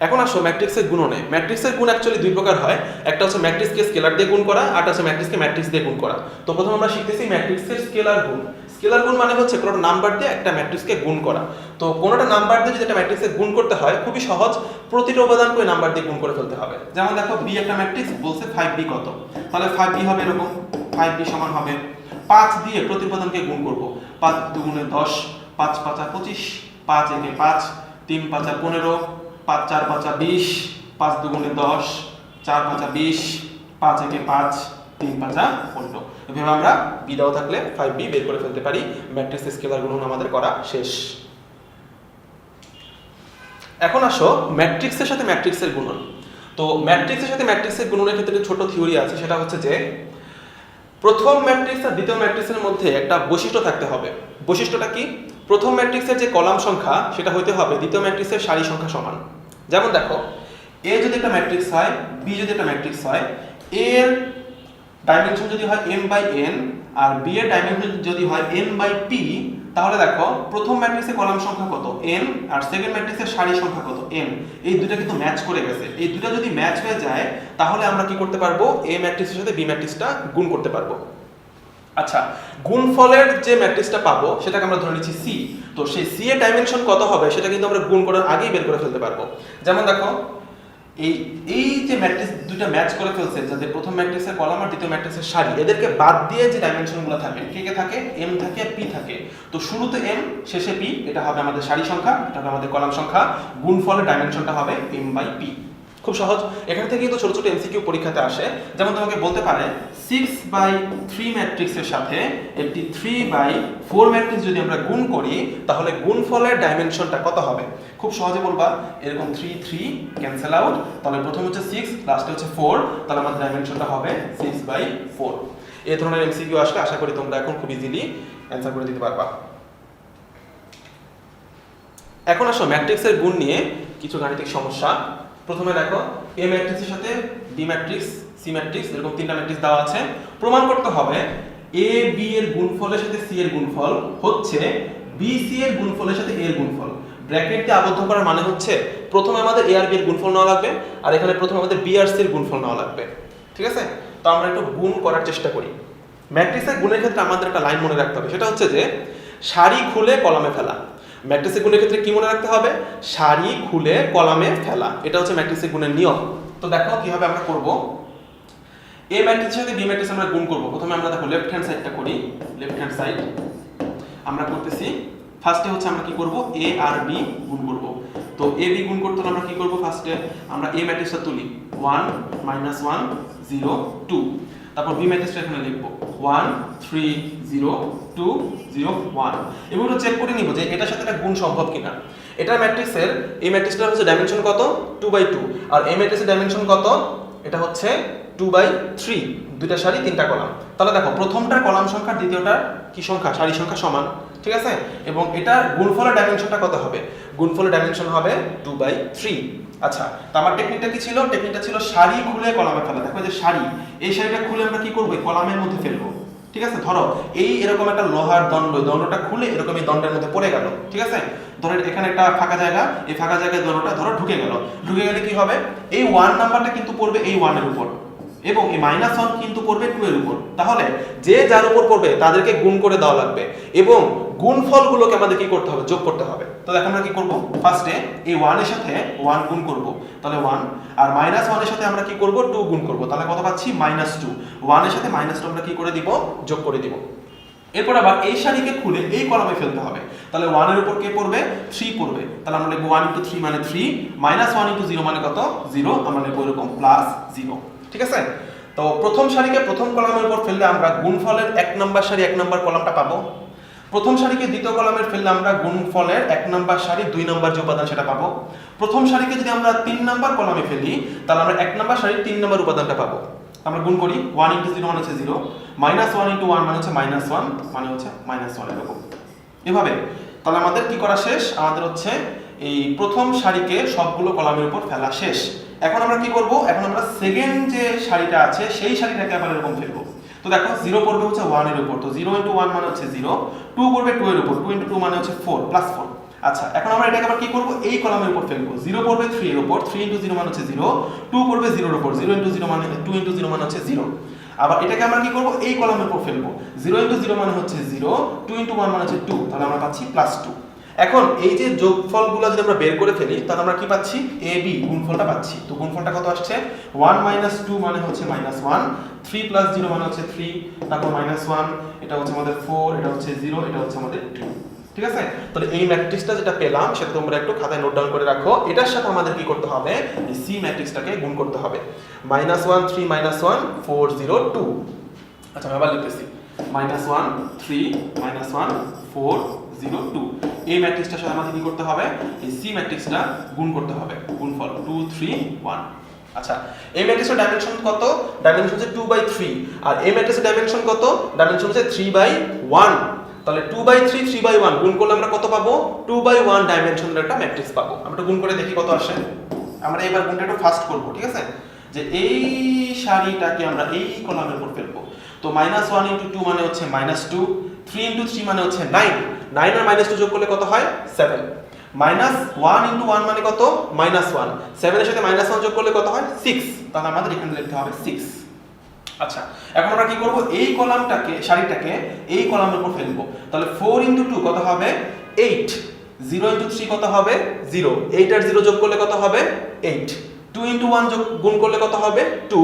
এখন আসো ম্যাট্রিক্সের গুণনে। ম্যাট্রিক্সের গুণ অ্যাকচুয়ালি দুই প্রকার হয়, একটা হচ্ছে ম্যাট্রিক্সকে স্কেলার দিয়ে গুণ করা, আর একটা হচ্ছে ম্যাট্রিক্সকে ম্যাট্রিক্স দিয়ে গুণ করা। তো প্রথমে আমরা শিখতেছি ম্যাট্রিক্সের স্কেলার গুণ। স্কেলার গুণ মানে হচ্ছে কোনো নাম্বার দিয়ে একটা ম্যাট্রিক্সকে গুণ করা। তো কোনোটা নাম্বার দিয়ে যদি একটা ম্যাট্রিক্সকে গুণ করতে হয় খুবই সহজ, প্রতিটা উপাদান করে নাম্বার দিয়ে গুণ করে ফেলতে হবে। যেমন দেখো b একটা ম্যাট্রিক্স, বলছে 5b কত, তাহলে 5b হবে এরকম, 5b সমান হবে 5 দিয়ে প্রতি উপাদানকে গুণ করব। 5 দুগুণে 10, 5 5 25, 5 একে 5, 3 5 15, 5 4 5 20, 5 দুগুণে 10, 4 5 20, 5 একে 5, 3 5 15। এভাবে আমরা b দাও থাকলে 5b বের করে ফেলতে পারি। ম্যাট্রিক্সের স্কেলার গুণন আমাদের করা শেষ। এখন আসো ম্যাট্রিক্সের সাথে ম্যাট্রিক্সের গুণন। তো ম্যাট্রিক্সের সাথে ম্যাট্রিক্সের গুণনের ক্ষেত্রে ছোট থিওরি আছে, সেটা হচ্ছে যে প্রথম ম্যাট্রিক্স আর দ্বিতীয় ম্যাট্রিক্সের মধ্যে একটা বৈশিষ্ট্য থাকতে হবে। বৈশিষ্ট্যটা কি, প্রথম ম্যাট্রিক্সের যে কলাম সংখ্যা সেটা হইতে হবে দ্বিতীয় ম্যাট্রিক্সের সারি সংখ্যা সমান। যেমন দেখো a যদি একটা ম্যাট্রিক্স হয়, b যদি একটা ম্যাট্রিক্স হয়, a এর ডাইমেনশন যদি হয় m/n আর b এর ডাইমেনশন যদি হয় n/p, তাহলে দেখো প্রথম ম্যাট্রিক্সের কলাম সংখ্যা কত n আর সেকেন্ড ম্যাট্রিক্সের সারি সংখ্যা কত n, এই দুটো কিন্তু ম্যাচ করে গেছে। এই দুটো যদি ম্যাচ হয়ে যায় তাহলে আমরা কি করতে পারবো, a ম্যাট্রিক্সের সাথে b ম্যাট্রিক্সটা গুণ করতে পারবো। আচ্ছা, গুণফলের যে ম্যাট্রিক্সটা পাবো সেটাকে আমরা ধরে নিচ্ছি c। তো সেই c এর ডাইমেনশন কত হবে সেটা কিন্তু আমরা গুণ করার আগেই বের করে ফেলতে পারবো। যেমন দেখো এই যে ম্যাট্রিক্স দুটো ম্যাচ করে ফেলছে, যাদের প্রথম ম্যাট্রিক্সের কলাম আর দ্বিতীয় ম্যাট্রিক্সের সারি, এদেরকে বাদ দিয়ে যে ডাইমেনশনগুলো থাকে কে কে থাকে, m থাকে আর p থাকে। তো শুরুতে m শেষে p, এটা হবে আমাদের সারি সংখ্যা, এটা হবে আমাদের কলাম সংখ্যা, গুণফলের ডাইমেনশনটা হবে m/p। খুব সহজ। এখান থেকে কিন্তু ছোট ছোট এমসিকিউ পরীক্ষাতে আসে। যেমন তোমাকে বলতে পারে 6/3 ম্যাট্রিক্সের সাথে একটি 3/4 ম্যাট্রিক্স যদি আমরা গুণ করি তাহলে গুণফলের ডাইমেনশনটা কত হবে। খুব সহজে বলবা এরকম 3 3 ক্যান্সেল আউট, তাহলে প্রথম হচ্ছে 6, লাস্টে হচ্ছে 4, তাহলে আমাদের ডাইমেনশনটা হবে 6/4। এই ধরনের এমসিকিউ আসলে আশা করি তোমরা এখন খুব ইজিলি অ্যানসার করে দিতে পারবা। এখন আসো ম্যাট্রিক্সের গুণ নিয়ে কিছু গাণিতিক সমস্যা। প্রথমে দেখো a ম্যাট্রিক্সের সাথে b ম্যাট্রিক্স, c ম্যাট্রিক্স, এরকম তিনটা ম্যাট্রিক্স দেওয়া আছে। প্রমাণ করতে হবে a b এর গুণফলের সাথে c এর গুণফল হচ্ছে b c এর গুণফলের সাথে a এর গুণফল। ব্র্যাকেট দিয়ে আবদ্ধ করার মানে হচ্ছে প্রথমে আমাদের a আর b এর গুণফল নেওয়া লাগবে, আর এখানে প্রথমে আমাদের b আর c এর গুণফল নেওয়া লাগবে। ঠিক আছে, তো আমরা একটু গুণ করার চেষ্টা করি। ম্যাট্রিক্সের গুণের ক্ষেত্রে আমাদের একটা লাইন মনে রাখতে হবে, সেটা হচ্ছে যে সারি খুলে কলামে ফেলা। ম্যাট্রিক্সের গুণের ক্ষেত্রে কি মনে রাখতে হবে, সারি খুলে কলামে ফেলা, এটা হচ্ছে ম্যাট্রিক্সের গুণের নিয়ম। তো দেখো কিভাবে আমরা করব। a ম্যাট্রিক্সের সাথে b ম্যাট্রিক্স আমরা গুণ করব। প্রথমে আমরা দেখো লেফট হ্যান্ড সাইডটা করি। লেফট হ্যান্ড সাইড আমরা করতেছি, ফার্স্টে হচ্ছে আমরা কি করব, a আর b গুণ করব। তো তো এ বি গুণ করতে হলে আমরা কি করব ফার্স্টে আমরা এ ম্যাট্রিক্সটা তুলি 1 -1 0 2 তারপর বি ম্যাট্রিক্সটা এখানে লিখব 1 3 0 2 0 1 এবং এটা চেক করে নিব যে এটার সাথে একটা গুণ সম্ভব কিনা এটা ম্যাট্রিক্সের এই ম্যাট্রিক্সটার হচ্ছে ডাইমেনশন কত 2/2 আর এই ম্যাট্রিক্সের ডাইমেনশন কত এটা হচ্ছে 2/3 দুইটা সারি তিনটা কলাম তাহলে দেখো প্রথমটার কলাম সংখ্যা দ্বিতীয়টার কি সংখ্যা সারি সংখ্যা সমান ঠিক আছে এবং এটার গুণফলের ডাইমেনশনটা কত হবে গুণফলের ডাইমেনশন হবে 2/3 আচ্ছা তো আমার টেকনিকটা কি ছিল টেকনিকটা ছিল সারি খুলে কলামে ফেলা দেখো যে সারি এই সারিটা খুলে আমরা কি করব কলামের মধ্যে ফেলবো ঠিক আছে ধরো এই এরকম একটা লোহার দণ্ডটা খুলে এরকম এই দণ্ডের মধ্যে পড়ে গেল ঠিক আছে ধরো এখানে একটা ফাঁকা জায়গা এই ফাঁকা জায়গায় দণ্ডটা ধরো ঢুকে গেলে কি হবে এই 1 নাম্বারটা কিন্তু পড়বে এই 1 এর উপর এবং এই -1 কিন্তু পড়বে 2 এর উপর তাহলে যে যার উপর পড়বে তাদেরকে গুণ করে দেওয়া লাগবে এবং গুণফলগুলোকে আমাদের কি করতে হবে যোগ করতে হবে তো দেখো আমরা কি করব ফার্স্টে এই 1 এর সাথে 1 গুণ করব তাহলে 1 আর -1 এর সাথে আমরা কি করব 2 গুণ করব তাহলে কত পাচ্ছি -2 1 এর সাথে -2 আমরা কি করে দিব যোগ করে দিব এরপর আবার এই সারিকে খুলে এই কলামে ফেলতে হবে তাহলে 1 এর উপর কে পড়বে 3 পড়বে তাহলে আমরা লিখব 1 * 3 মানে 3 -1 * 0 মানে কত 0 আমরা লিখব এরকম +0 ঠিক আছে তো প্রথম সারিকে প্রথম কলামের উপর ফেললে আমরা গুণফলের 1 নাম্বার সারি 1 নাম্বার কলামটা পাবো প্রথম সারিকে দ্বিতীয় কলামের ফেললে আমরা গুণফলের 1 নাম্বার সারি 2 নাম্বার যে উপাদান সেটা পাবো প্রথম সারিকে যদি আমরা 3 নাম্বার কলামে ফেলি তাহলে আমরা 1 নাম্বার সারি 3 নাম্বার উপাদানটা পাবো আমরা গুণ করি 1 * 0 মানে হচ্ছে 0 -1 * 1 মানে হচ্ছে -1 মানে হচ্ছে -1 এরকম এভাবে তাহলে আমাদের কি করা শেষ আমাদের হচ্ছে এই প্রথম সারিকে সবগুলো কলামের উপর ফেলা শেষ এখন আমরা কি করব এখন আমরা সেকেন্ড যে সারিটা আছে সেই সারিটাকে আবার এরকম ফেলবো তো দেখো 0 পড়বে হচ্ছে 1 এর উপর তো 0 * 1 মানে হচ্ছে 0 2 পড়বে 2 এর উপর 2 * 2 মানে হচ্ছে 4 +4 আচ্ছা এখন আমরা এটাকে আবার কি করব এই কলামের উপর ফেলবো 0 পড়বে 3 এর উপর 3 * 0 মানে হচ্ছে 0 2 পড়বে 0 এর উপর 0 * 0 মানে 2 * 0 মানে হচ্ছে 0 আবার এটাকে আমরা কি করব এই কলামের উপর ফেলবো 0 * 0 মানে হচ্ছে 0 2 * 1 মানে হচ্ছে 2 তাহলে আমরা পাচ্ছি +2 এখন এই যে যোগফলগুলো যদি আমরা বের করে ফেলি তাহলে আমরা কি পাচ্ছি a b গুণফলটা পাচ্ছি তো গুণফলটা কত আসছে 1 - 2 মানে হচ্ছে -1 3 + 0 মানে হচ্ছে 3 তারপর -1 এটা হচ্ছে আমাদের 4 এটা হচ্ছে 0 এটা হচ্ছে আমাদের 2 ঠিক আছে তাহলে এই ম্যাট্রিক্সটা যেটা পেলাম সেটা তোমরা একটু খাতায় নোট ডাউন করে রাখো এটার সাথে আমাদের কি করতে হবে এই সি ম্যাট্রিক্সটাকে গুণ করতে হবে -1 3 -1 4 0 2 আচ্ছা আমি আবার লিখতেছি -1 3 -1 4 0 2 এই ম্যাট্রিক্সটার সাথে আমাদের কি করতে হবে এই সি ম্যাট্রিক্সটা গুণ করতে হবে গুণফল 2 3 1 আচ্ছা এই ম্যাট্রিক্সের ডাইমেনশন কত ডাইমেনশন হচ্ছে 2/3 আর এই ম্যাট্রিক্সের ডাইমেনশন কত ডাইমেনশন হচ্ছে 3/1 তাহলে 2/3 3/1 গুণ করলে আমরা কত পাবো 2/1 ডাইমেনশনের একটা ম্যাট্রিক্স পাবো আমরা গুণ করে দেখি কত আসে আমরা এবার গুণটা একটু ফাস্ট করব ঠিক আছে যে এই সারিটাকে আমরা এই কলামের উপর ফেলবো তো -1 * 2 মানে হচ্ছে -2 3 * 3 মানে হচ্ছে 9 9 আর -2 যোগ করলে কত হয় 7 -1 * 1 মানে কত -1 7 এর সাথে -1 যোগ করলে কত হয় 6 তাহলে আমাদের এখানে লিখতে হবে 6 আচ্ছা এখন আমরা কি করব এই কলামটাকে সারিটাকে এই কলামের উপর ফেলবো তাহলে 4 * 2 কত হবে 8 0 * 3 কত হবে 0 8 আর 0 যোগ করলে কত হবে 8 2 * 1 যোগ গুণ করলে কত হবে 2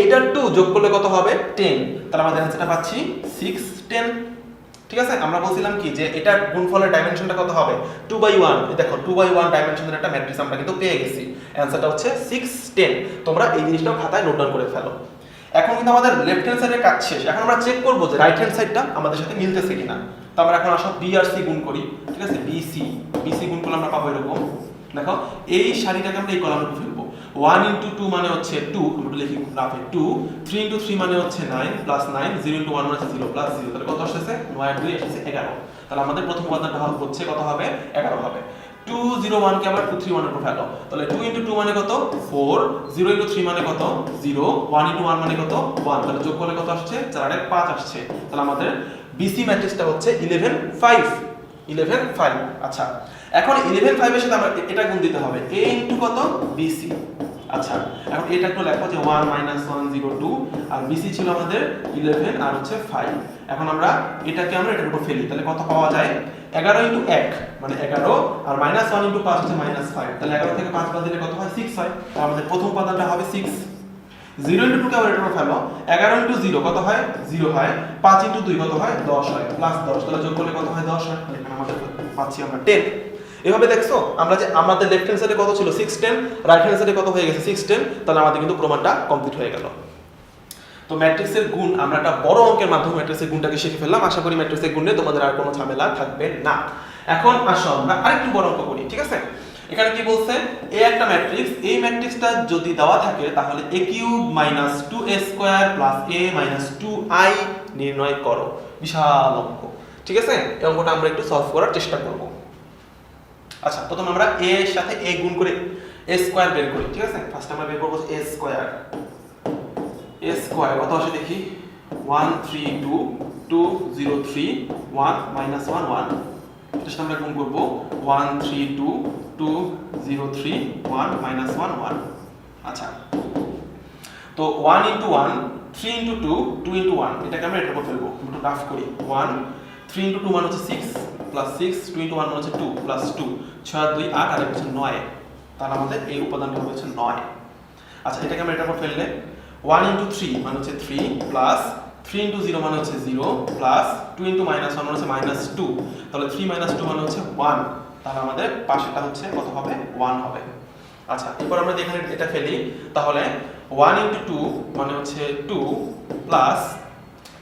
8 আর 2 যোগ করলে কত হবে 10 তাহলে আমরা অ্যানসারটা পাচ্ছি 6 10 ঠিক আছে আমরা বলছিলাম কি যে এটা গুণফলের ডাইমেনশনটা কত হবে 2/1 দেখো 2/1 ডাইমেনশনের একটা ম্যাট্রিক্স আমরা কিন্তু পেয়ে গেছি অ্যানসারটা হচ্ছে 6 10 তোমরা এই জিনিসটাও খাতায় নোট ডাউন করে ফেলো এখন কিন্তু আমাদের লেফট হ্যান্ড সাইডের কাজ শেষ এখন আমরা চেক করব যে রাইট হ্যান্ড সাইডটা আমাদের সাথে মিলতেছে কিনা তো আমরা এখন আসো বি আর সি গুণ করি ঠিক আছে বিসি গুণ করলে আমরা পাবো এরকম দেখো এই সারিটাকে আমরা এই কলামে ফেলবো 1 * 2 মানে হচ্ছে 2 আমরা লিখি গ্রাফে 2 3 * 3 মানে হচ্ছে 9 +9 0 * 1 মানে হচ্ছে 0 + 0 তাহলে কত আসছে 9 আর 2 আসছে 11 তাহলে আমাদের প্রথম উপাদানটা হচ্ছে কত হবে 11 হবে 2 0 1 কে আবার 2 3 1 এর উপর ফেলো তাহলে 2 * 2 মানে কত 4 0 * 3 মানে কত 0 1 * 1 মানে কত 1 তাহলে যোগ করলে কত আসছে 4 আর 5 আসছে তাহলে আমাদের বিসি ম্যাট্রিক্সটা হচ্ছে 11 5 আচ্ছা এখন 11 5 এর সাথে আমরা এটা গুণ দিতে হবে a * কত bc আচ্ছা এখন এটা একটু লেখো যে 1 - 1 0 2 আর bc ছিল আমাদের 11 আর হচ্ছে 5 এখন আমরা এটাকে আমরা এটার উপর ফেলি তাহলে কত পাওয়া যায় 11 * 1 মানে 11 আর -1 * 5 হচ্ছে -5 তাহলে 11 থেকে 5 বাদ দিলে কত হয় 6 হয় তাহলে আমাদের প্রথম উপাদানটা হবে 6 0 * 2 কে আবার এটার উপর ফেলো 11 * 0 কত হয় 0 হয় 5 * 2 কত হয় 10 হয় +10 তাহলে যোগ করলে কত হয় 10 হয় তাহলে এখানে আমাদের পাচ্ছি আমরা 10 এভাবে দেখছো আমরা যে আমাদের লেফট হ্যান্ড সাইডে কত ছিল 610, রাইট হ্যান্ড সাইডে কত হয়ে গেছে 610, তাহলে আমাদের কিন্তু প্রমাণটা কমপ্লিট হয়ে গেল। তো ম্যাট্রিক্সের গুণ আমরা একটা বড় অঙ্কের মাধ্যমে ম্যাট্রিক্সের গুণটাকে শিখে ফেললাম। আশা করি ম্যাট্রিক্সের গুণে তোমাদের আর কোনো ঝামেলা থাকবে না। এখন আসো আমরা আরেকটু বড় অঙ্ক করি, ঠিক আছে? এখানে কি বলছে, এ একটা ম্যাট্রিক্স, এই ম্যাট্রিক্সটা যদি দেওয়া থাকে তাহলে a cube minus 2a square plus a minus 2i নির্ণয় করো। বিশাল অঙ্ক, ঠিক আছে? এই অঙ্কটা আমরা একটু সলভ করার চেষ্টা করব। আচ্ছা, প্রথমে আমরা a এর সাথে a গুণ করে a স্কয়ার বের করি, ঠিক আছে? ফার্স্ট আমরা বের করব a স্কয়ার। a স্কয়ার কত আসে দেখি, 1 3 2 2 0 3 1 minus 1 1, এটার সাথে আমরা গুণ করব 1 3 2 2 0 3 1 minus 1 1। আচ্ছা, তো 1 into 1 3 into 2 2 into 1, এটাকে আমরা এটার উপর ফেলবো, একটু রাফ করি। 1 3 into 2 মানে হচ্ছে 6 প্লাস 6 2 into 1 মানে হচ্ছে 2 প্লাস 2 6 আর 2 8 আর হচ্ছে 9, তাহলে আমাদের এই উপাদানটা হবে হচ্ছে 9। আচ্ছা, এটাকে আমরা এটার উপর ফেললে 1 into 3 মানে হচ্ছে 3 প্লাস 3 into 0 মানে হচ্ছে 0 প্লাস 2 into minus 1 মানে হচ্ছে minus 2, তাহলে 3 minus 2 মানে হচ্ছে 1, তাহলে আমাদের পাশেটা হচ্ছে কত হবে 1 হবে। আচ্ছা, এরপর আমরা এখানে এটা ফেলি, তাহলে 1 into 2 মানে হচ্ছে 2 প্লাস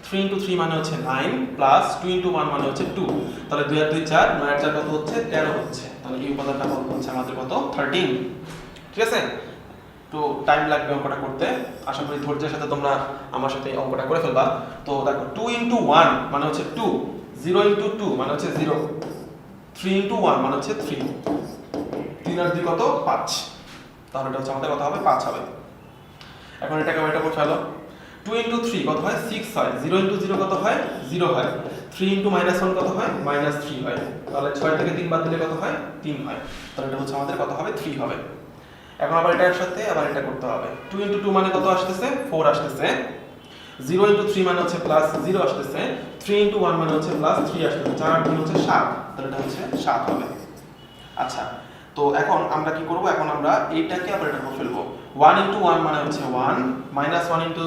3 into 3 মানে হচ্ছে 9 প্লাস 2 into 1 মানে হচ্ছে 2, তাহলে 2 আর 2 4, 9 আর 4 কত হচ্ছে 13 হচ্ছে, তাহলে এই উপাদানটা কত হচ্ছে আমাদের কত 13, ঠিক আছে? তো টাইম লাগবে অঙ্কটা করতে, আশা করি ধৈর্যের সাথে তোমরা আমার সাথে এই অঙ্কটা করে ফেলবা। তো দেখো 2 into 1 মানে হচ্ছে 2, 0 into 2 মানে হচ্ছে 0, 3 into 1 মানে হচ্ছে 3, 3 আর 2 কত 5, তাহলে এটা হচ্ছে আমাদের কত হবে 5 হবে। এখন এটাকে এটা করে ফেলো, 2 into 3 কত হয় 6 হয়, 0 into 0 কত হয় 0 হয়, 3 into minus 1 কত হয় -3 হয়, তাহলে 6 থেকে 3 বাদ দিলে কত হয় 3 হয়, তাহলে এটা হচ্ছে আমাদের কত হবে 3 হবে। এখন আবার এটার সাথে আবার এটা করতে হবে, 2 into 2 মানে কত আসতেছে 4 আসতেছে, 0 into 3 মানে হচ্ছে প্লাস 0 আসতেছে, 3 into 1 মানে হচ্ছে প্লাস 3 আসতেছে, 4 আর 2 হচ্ছে 7, তাহলে এটা হচ্ছে 7 হবে। আচ্ছা, তো এখন আমরা কি করব, এখন আমরা এইটাকে আবার এটা করে ফেলবো, 1 into 1 মানে হচ্ছে 1, minus 1 into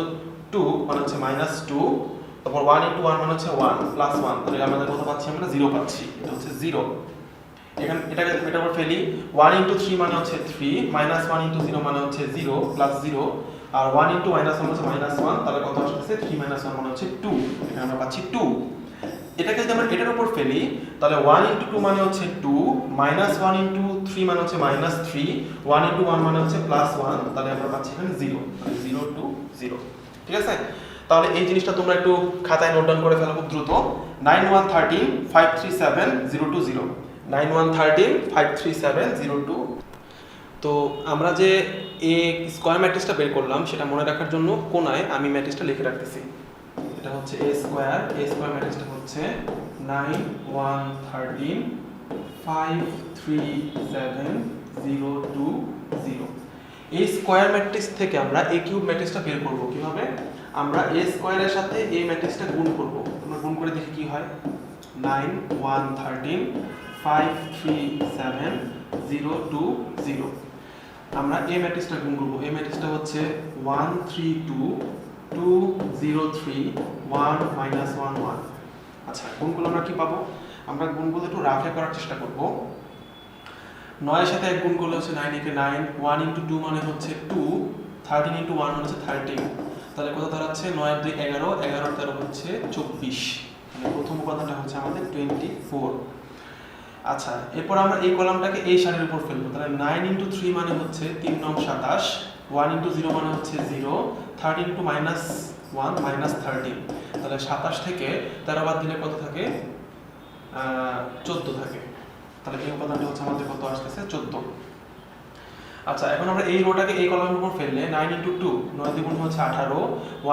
2 মানে হচ্ছে -2, তারপর 1 into 1 মানে হচ্ছে 1 প্লাস 1, তাহলে আমাদের কত পাচ্ছি আমরা 0 পাচ্ছি, এটা হচ্ছে 0। এখানে এটাকে এটার উপর ফেলি, 1 into 3 মানে হচ্ছে 3, minus 1 into 0 মানে হচ্ছে 0 প্লাস 0, আর 1 into minus 1 হচ্ছে -1, তাহলে কত আসছে 3 minus 1 মানে হচ্ছে 2, এখানে আমরা পাচ্ছি 2। এটাকে যদি আমরা এটার উপর ফেলি, তাহলে 1 into 2 মানে হচ্ছে 2, minus 1 into 3 মানে হচ্ছে -3, 1 into 1 মানে হচ্ছে +1, তাহলে আমরা পাচ্ছি এখানে 0, মানে 0 to 0, ঠিক আছে? তাহলে এই জিনিসটা তোমরা একটু খাতায় নোট ডাউন করে ফেলো খুব দ্রুত, 9 1 13 537 020, 9 1 13 537 020। তো আমরা যে a স্কয়ার ম্যাট্রিক্সটা বের করলাম সেটা মনে রাখার জন্য কোণায় আমি ম্যাট্রিক্সটা লিখে রাখতেছি। এটা হচ্ছে a স্কয়ার ম্যাট্রিক্সটা হচ্ছে 9 1 13 5 3 7 0 2 0। এই স্কয়ার ম্যাট্রিক্স থেকে আমরা a কিউব ম্যাট্রিক্সটা বের করব কিভাবে, আমরা a স্কয়ারের সাথে এই ম্যাট্রিক্সটা গুণ করব। আমরা গুণ করে দেখি কি হয়, 9 1 13 5 3 7 0 2 0। আমরা a ম্যাট্রিক্সটা গুণ করব, a ম্যাট্রিক্সটা হচ্ছে 1 3 2 2 0 3 1 minus 1 1। আচ্ছা, গুণগুলো আমরা কি পাবো, আমরা গুণগুলো একটু রাফে করার চেষ্টা করব। 9 এর সাথে এক গুণ করলে হচ্ছে 9 একে 9, 1 into 2 মানে হচ্ছে 2, 13 into 1 মানে হচ্ছে 13, তাহলে কত দাঁড়াচ্ছে 9 আর 2 11, 11 আর 13 হচ্ছে 24, তাহলে প্রথম উপাদানটা হচ্ছে আমাদের 24। আচ্ছা, এরপর আমরা এই কলামটাকে এই সারির উপর ফেলবো, তাহলে 9 into 3 মানে হচ্ছে 3 9 27, 1 into 0 মানে হচ্ছে 0, 13 into minus 1 minus 13, তাহলে 27 থেকে 13 বাদ দিলে কত থাকে 14 থাকে, তাহলে এই উপাদানটা হচ্ছে আমাদের কত আসতেছে 14। আচ্ছা, এখন আমরা এই রোটাকে এই কলামের উপর ফেললে 9 into 2 9 দ্বিগুণ হচ্ছে 18,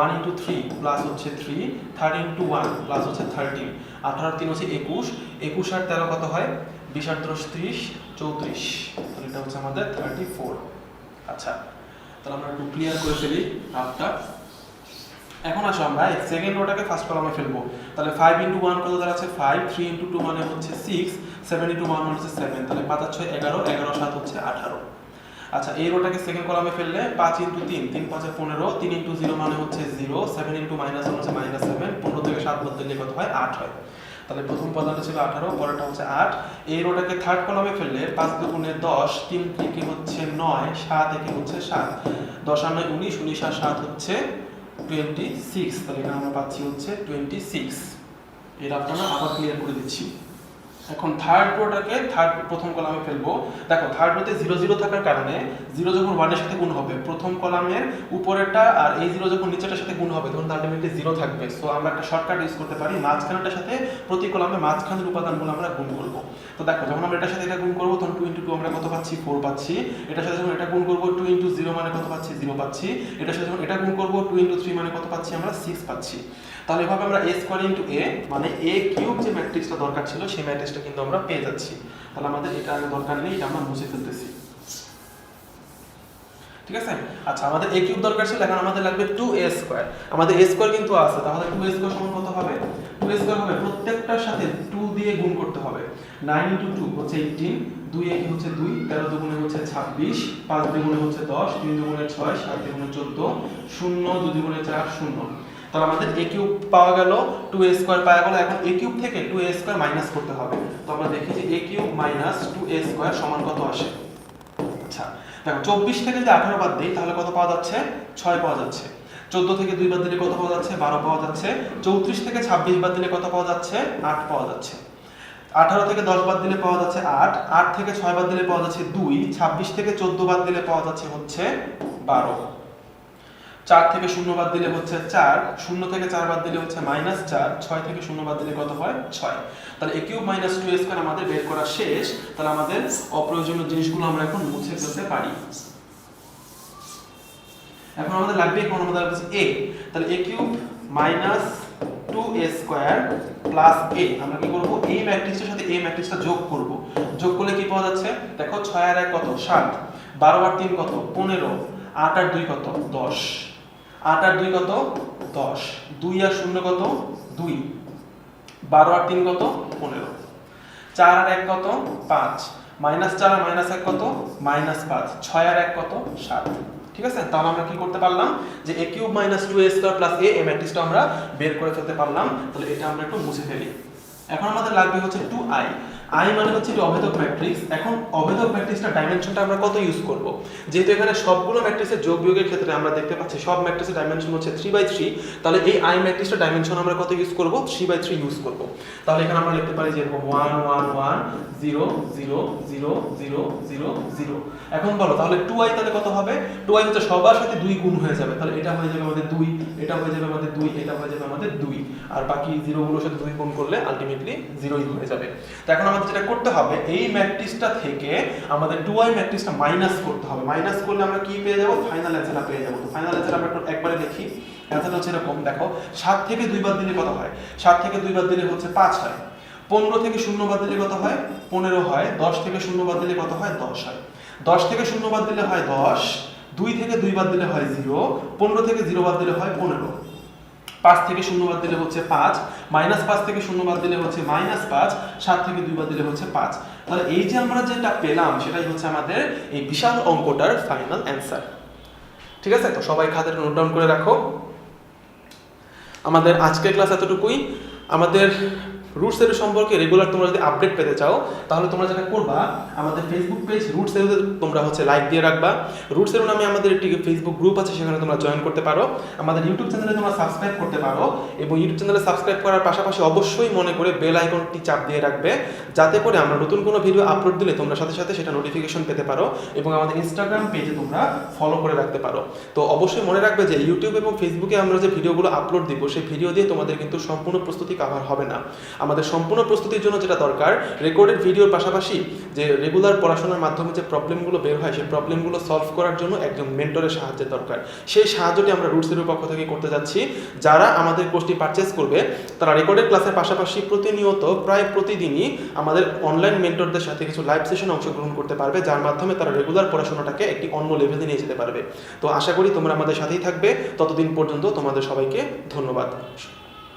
1 into 3 প্লাস হচ্ছে 3, 13 into 1 প্লাস হচ্ছে 13, 18 আর 3 হচ্ছে 21, 21 আর 13 কত হয় 20 আর 10 30 34, তাহলে এটা হচ্ছে আমাদের 34। আচ্ছা, তাহলে আমরা একটু ক্লিয়ার করে ফেলি রাফটা। এখন আসো আমরা এই সেকেন্ড রোটাকে ফার্স্ট কলামে ফেলবো, তাহলে 5 into 1 কত দাঁড়াচ্ছে 5, 3 into 2 মানে হচ্ছে 6, 7 into 1 মানে হচ্ছে 7, তাহলে 5 আর 6 11, 11 7 হচ্ছে 18। আচ্ছা, এই রোটাকে সেকেন্ড কলামে ফেললে 5 into 3 3 5 15, 3 into 0 মানে হচ্ছে 0, 7 into minus 1 হচ্ছে -7, 15 থেকে 7 বাদ দিলে কত হয় 8 হয়। তাহলে প্রথম উপাদানটা ছিল 18, পরেরটা হচ্ছে 8। এই রোটাকে থার্ড কলামে ফেললে 5 দুগুণে 10, 3 থেকে হচ্ছে 9, 7 একে হচ্ছে 7, 10 আর 9 19, 19 আর 7 হচ্ছে 26। তাহলে এখানে আমরা পাচ্ছি হচ্ছে 26। এর আপনারা আবার ক্লিয়ার করে দিচ্ছি। এখন থার্ড রোটাকে প্রথম কলামে ফেলবো। দেখো থার্ড রোতে 0 0 থাকার কারণে 0 যখন 1 এর সাথে গুণ হবে, প্রথম কলামের উপরেরটা আর এই 0 যখন নিচেরটার সাথে গুণ হবে তখন আলটিমেটলি 0 থাকবে। সো আমরা একটা শর্টকাট ইউজ করতে পারি, মাঝখানটার সাথে প্রতি কলামে মাঝখানের উপাদানগুলো আমরা গুণ করব। তো দেখো যখন আমরা এটার সাথে এটা গুণ করব তখন 2 * 2 আমরা কত পাচ্ছি? 4 পাচ্ছি। এটার সাথে যখন এটা গুণ করব 2 * 0 মানে কত পাচ্ছি? 0 পাচ্ছি। এটার সাথে যখন এটা গুণ করব 2 * 3 মানে কত পাচ্ছি? আমরা 6 পাচ্ছি। তাহলে এভাবে আমরা a² * a মানে a³ যে ম্যাট্রিক্সটা দরকার ছিল সেই ম্যাট্রিক্সটা কিন্তু আমরা পেয়ে যাচ্ছি। তাহলে আমাদের এটা আর দরকার নেই, এটা আমরা মুছে ফেলতেছি। ঠিক আছে? আচ্ছা আমাদের a³ দরকার ছিল, এখন আমাদের লাগবে 2a²। আমাদের a² কিন্তু আছে, তাহলে 2a² সমান কত হবে? 2a² হবে প্রত্যেকটার সাথে 2 দিয়ে গুণ করতে হবে। 9 * 2 হচ্ছে 18, 2 একে হচ্ছে 2, 13 দুগুণে হচ্ছে 26, 5 দুগুণে হচ্ছে 10, 3 দুগুণে 6, 7 দুগুণে 14, 0 2 দুগুণে 4 0। তাহলে আমাদের a³ পাওয়া গেল, 2a² পাওয়া গেল। এখন a³ থেকে 2a² মাইনাস করতে হবে। তো আমরা দেখি যে a³ - 2a² সমান কত আসে। আচ্ছা দেখো 24 থেকে যদি 18 বাদ দেই তাহলে কত পাওয়া যাচ্ছে? 6 পাওয়া যাচ্ছে। 14 থেকে 2 বাদ দিলে কত পাওয়া যাচ্ছে? 12 পাওয়া যাচ্ছে। 34 থেকে 26 বাদ দিলে কত পাওয়া যাচ্ছে? 8 পাওয়া যাচ্ছে। 18 থেকে 10 বাদ দিলে পাওয়া যাচ্ছে 8, 8 থেকে 6 বাদ দিলে পাওয়া যাচ্ছে 2, 26 থেকে 14 বাদ দিলে পাওয়া যাচ্ছে হচ্ছে 12, 4 থেকে 0 বাদ দিলে হচ্ছে 4, 0 থেকে 4 বাদ দিলে হচ্ছে -4, 6 থেকে 0 বাদ দিলে কত হয়? 6। তাহলে a³ - 2a² আমাদের বের করা শেষ। তাহলে আমাদের অপ্রয়োজনীয় জিনিসগুলো আমরা এখন মুছে ফেলতে পারি। এখন আমাদের লাগবে a। তাহলে a³ - 2a² প্লাস a, আমরা কি করব? এই ম্যাট্রিক্সের সাথে এই ম্যাট্রিক্সটা যোগ করব। যোগ করলে কি পাওয়া যাচ্ছে? দেখো 6 আর 1 কত? 7, 12 আর 3 কত? 15, 8 আর 2 কত? 10, 8 আর 2 কত? 10, 2 আর 0 কত? 2, 12 আর 3 কত? 15, 4 আর 1 কত? 5, -4 আর -1 কত? -5, 6 আর 1 কত? 7। ঠিক আছে? তাহলে আমরা কি করতে পারলাম যে a³ - 2a² প্লাস a, এই ম্যাট্রিক্সটা আমরা বের করে ফেলতে পারলাম। তাহলে এটা আমরা একটু মুছে ফেলি। এখন আমাদের লাগবে হচ্ছে 2i। i মানে হচ্ছে এটা অভেদক ম্যাট্রিক্স। এখন অভেদক ম্যাট্রিক্সটার ডাইমেনশনটা আমরা কত ইউজ করব? যেহেতু এখানে সবগুলো ম্যাট্রিক্সের যোগ বিয়োগের ক্ষেত্রে আমরা দেখতে পাচ্ছি সব ম্যাট্রিক্সের ডাইমেনশন হচ্ছে 3/3, তাহলে এই i ম্যাট্রিক্সটার ডাইমেনশন আমরা কত ইউজ করব? 3/3 ইউজ করব। তাহলে এখানে আমরা লিখতে পারি যে এরকম 1 1 1 0 0 0 0 0 0। এখন বলো তাহলে 2i তাহলে কত হবে? 2i হচ্ছে সবার সাথে 2 গুণ হয়ে যাবে। তাহলে এটা হয়ে যাবে আমাদের 2, এটা হয়ে যাবে আমাদের 2, এটা হয়ে যাবে আমাদের 2, আর বাকি 0 গুলোর সাথে 2 গুণ করলে আলটিমেটলি 0ই হয়ে যাবে। তো এখন আমাদের যেটা করতে হবে, এই ম্যাট্রিক্সটা থেকে আমাদের 2i ম্যাট্রিক্সটা মাইনাস করতে হবে। মাইনাস করলে আমরা কি পেয়ে যাব? ফাইনাল অ্যানসারটা পেয়ে যাব। তো ফাইনাল অ্যানসার আমরা একবারে দেখি। অ্যানসারটা হচ্ছে এরকম, দেখো 7 থেকে 2 বাদ দিলে কত হয়? 7 থেকে 2 বাদ দিলে হচ্ছে 5 হয়। 15 থেকে 0 বাদ দিলে কত হয়? 15 হয়। 10 থেকে 0 বাদ দিলে কত হয়? 10 হয়। 10 থেকে 0 বাদ দিলে হয় 10, 2 থেকে 2 বাদ দিলে হয় 0, 15 থেকে 0 বাদ দিলে হয় 15, 5 থেকে 0 বাদ দিলে হচ্ছে 5, -5 থেকে 0 বাদ দিলে হচ্ছে -5, 7 থেকে 2 বাদ দিলে হচ্ছে 5। তাহলে এই যে আমরা যেটা পেলাম সেটাই হচ্ছে আমাদের এই বিশাল অঙ্কটার ফাইনাল অ্যানসার। ঠিক আছে? তো সবাই খাতাটা নোট ডাউন করে রাখো। আমাদের আজকের ক্লাস এতটুকুই। আমাদের রুটস এর সম্পর্কে রেগুলার তোমরা যদি আপডেট পেতে চাও তাহলে তোমরা যেটা করবা, আমাদের ফেসবুক পেজ রুটস এর তোমরা হচ্ছে লাইক দিয়ে রাখবা। রুটস এর নামে আমাদের একটি ফেসবুক গ্রুপ আছে, সেখানে তোমরা জয়েন করতে পারো। আমাদের ইউটিউব চ্যানেলে তোমরা সাবস্ক্রাইব করতে পারো, এবং ইউটিউব চ্যানেলে সাবস্ক্রাইব করার পাশাপাশি অবশ্যই মনে করে বেল আইকনটি চাপ দিয়ে রাখবে, যাতে করে আমরা নতুন কোনো ভিডিও আপলোড দিলে তোমরা সাথে সাথে সেটা নোটিফিকেশন পেতে পারো, এবং আমাদের ইনস্টাগ্রাম পেজে তোমরা ফলো করে রাখতে পারো। তো অবশ্যই মনে রাখবে যে ইউটিউব এবং ফেসবুকে আমরা যে ভিডিওগুলো আপলোড দিব সেই ভিডিও দিয়ে তোমাদের কিন্তু সম্পূর্ণ প্রস্তুতি কভার হবে না। আমাদের সম্পূর্ণ প্রস্তুতির জন্য যেটা দরকার, রেকর্ডেড ভিডিওর পাশাপাশি যে রেগুলার পড়াশোনার মাধ্যমে যে প্রবলেমগুলো বের হয় সেই প্রবলেমগুলো সলভ করার জন্য একজন মেন্টরের সাহায্যের দরকার। সেই সাহায্যটি আমরা রুটসের পক্ষ থেকে করতে যাচ্ছি। যারা আমাদের কোর্সটি পারচেস করবে তারা রেকর্ডেড ক্লাসের পাশাপাশি প্রতিনিয়ত প্রায় প্রতিদিনই আমাদের অনলাইন মেন্টরদের সাথে কিছু লাইভ সেশনে অংশগ্রহণ করতে পারবে, যার মাধ্যমে তারা রেগুলার পড়াশোনাটাকে একটি অন্য লেভেলে নিয়ে যেতে পারবে। তো আশা করি তোমরা আমাদের সাথেই থাকবে। ততদিন পর্যন্ত তোমাদের সবাইকে ধন্যবাদ।